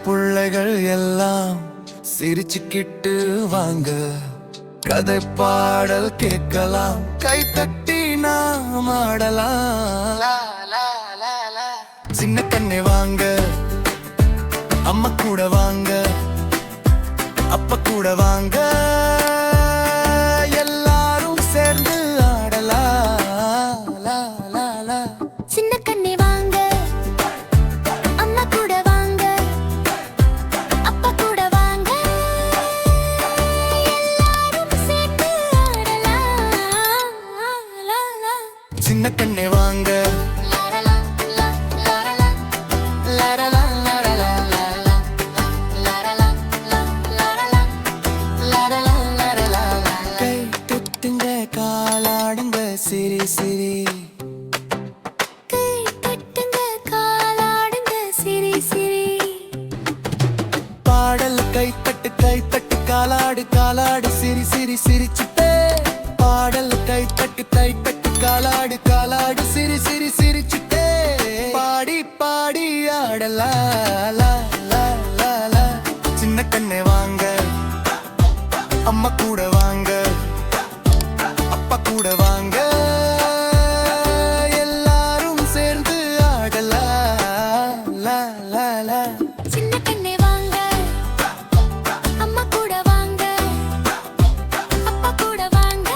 புள்ளைகள் எல்லாம் சிரிச்சுக்கிட்டு வாங்க, கதை பாடல் கேட்கலாம், கை தட்டி நாம் ஆடலாம். சின்ன கண்ணே வாங்க, அம்மா கூட வாங்க, அப்பா கூட வாங்க, எல்லாரும் சேர்ந்து ஆடலாம். சின்ன கண்ணே வாங்க, அம்மா கூட வாங்க, அப்பா கூட வாங்க, எல்லாரும் சேர்ந்து ஆடலாம். சின்ன கண்ணே வாங்க, கை தட்டுங்க, காலாடுங்க, சிரி சிரி. கை தட்டுங்க, காலாடுங்க, சிரி சிரி. பாடல் கை தட்டு காலாடு காலாடு, சிரி சிரி சிரிச்சுட்டே. பாடல் கை தட்டு காலாடு காலாடு, சிரி சிரி சிரிச்சுட்டே. பாடி பாடி ஆடலா லா லா லா லா. சின்ன கண்ணே வாங்க, அம்மா கூட வாங்க, அப்பா கூட வாங்க, எல்லாரும் சேர்ந்து ஆடலா லா லா லா. சின்ன கண்ணே வாங்க, அம்மா கூட வாங்க, அப்பா கூட வாங்க,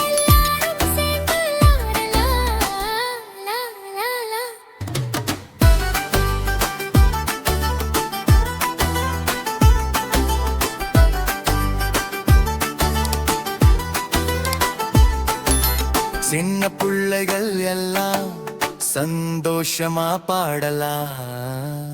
எல்லாரும் சேர்ந்து ஆடலாம். சின்ன பிள்ளைகள் எல்லாம் சந்தோஷமா பாடலாம்.